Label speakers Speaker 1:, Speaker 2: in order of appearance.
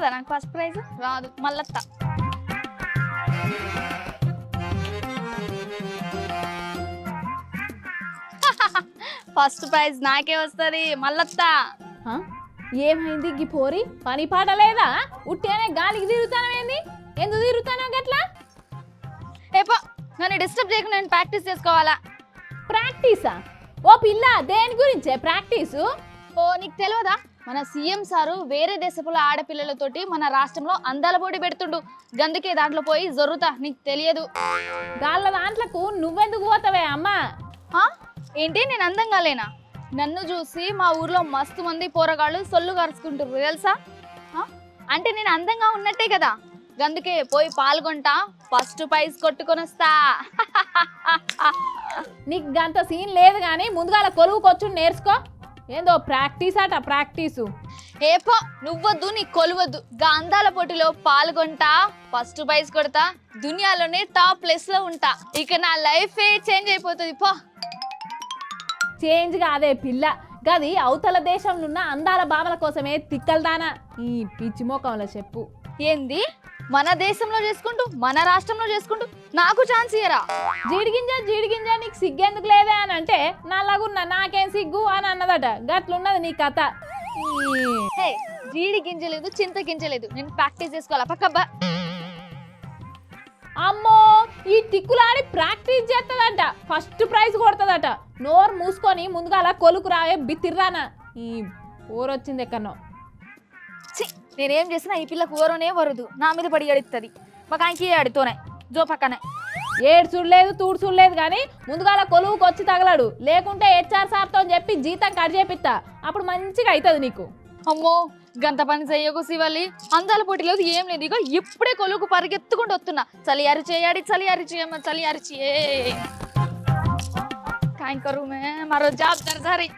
Speaker 1: వస్తుందా నాకు first prize? రాదు, మళ్ళత్తా. ఫస్ట్ ప్రైజ్ నాకే వస్తుంది, మళ్ళత్తా.
Speaker 2: ఏమైంది గీ పోరి? పని పాట లేదా? ఉట్టినే గాలికి తిరుగుతానవేంది? ఎందుకు తిరుగుతానో గట్లా?
Speaker 1: ఏపో, నన్ను డిస్టర్బ్ చేయకుండా నేను ప్రాక్టీస్ చేసుకోవాలా.
Speaker 2: ప్రాక్టీసా? ఓ పిల్ల, దేని గురించే ప్రాక్టీసు?
Speaker 1: ఓ నీకు తెలియదా, మన సీఎం సారు వేరే దేశపుల ఆడపిల్లలతోటి మన రాష్ట్రంలో అందాల పోటీ పెడుతుండు. గందుకే దాంట్లో పోయి జరుగుతా, నీకు తెలియదు.
Speaker 2: గాళ్ళ దాంట్లకు నువ్వెందుకు పోతావే అమ్మా?
Speaker 1: ఏంటి నేను అందంగా లేనా? నన్ను చూసి మా ఊర్లో మస్తు మంది పోరగాళ్ళు సొల్లు కరుచుకుంటారు తెలుసా. అంటే నేను అందంగా ఉన్నట్టే కదా, గందుకే పోయి పాల్గొంటా, ఫస్ట్ ప్రైజ్ కొట్టుకొని వస్తా.
Speaker 2: నీకు గంత సీన్ లేదు కానీ ముందుగా కొలువుకొచ్చు నేర్చుకో. ఏందో ప్రాక్టీస్ అట ప్రాక్టీసు.
Speaker 1: ఏపో నువ్వొద్దు, నీ కొలువద్దు. గా అందాల పోటీలో పాల్గొంటా, ఫస్ట్ ప్రైజ్ కొడతా, దునియాలోనే టాప్ ప్లేస్ లో ఉంటా. ఇక నా లైఫే చేంజ్ అయిపోతుంది. పో.
Speaker 2: చేంజ్ కాదే పిల్ల, గది అవతల దేశంలో ఉన్న అందాల బావల కోసమే తిక్కలదానా. ఈ పిచ్చి మోకంలో చెప్పు.
Speaker 1: ఏంది మన దేశంలో చేసుకుంటూ మన రాష్ట్రంలో చేసుకుంటూ నాకు ఛాన్స్ ఇయ్యరా?
Speaker 2: జీడిగింజ నీకు సిగ్గెందుకు లేదే అని అంటే నల్లగున్నా నాకేం సిగ్గు అని అన్నదట. గట్లున్నది నీ కథ.
Speaker 1: జీడి గింజలేదు, చింత గింజలేదు, నేను ప్రాక్టీస్ చేసుకోవాలా. పక్కబ్బా.
Speaker 2: అమ్మో, ఈ టిక్కులాడి ప్రాక్టీస్ చేస్తుందంట, ఫస్ట్ ప్రైజ్ కొడుతుందట. నోరు మూసుకొని ముందుగా అలా కొలుకు రావే బిత్తిర్రానా. ఈ ఊరొచ్చింది ఎక్కడనో.
Speaker 1: నేనేం చేసినా ఈ పిల్లకు ఊరనే వరదు, నా మీద పడి ఏడుస్తుంది. మాకు ఆయనకి ఆడితోనే జో పక్కనే.
Speaker 2: ఏడు చూడలేదు తూడు చూడలేదు కానీ ముందుగా కొలువుకి వచ్చి తగలడు, లేకుంటే హెచ్ఆర్ సార్తో చెప్పి జీతం కట్ చేపిస్తా, అప్పుడు మంచిగా అవుతుంది నీకు.
Speaker 1: అమ్మో గంత పని చెయ్యకు శివల్లి, అందాల పోటీ లేదు ఏం లేదు. ఇగో ఇప్పుడే కొలువుకు పరిగెత్తుకుంటూ వస్తున్నా. చలి అరిచేయాడి, చలి అరిచేయమ్మ, చలి అరిచే కాయ కరువు మే మరో జాబ్ దర్దారి.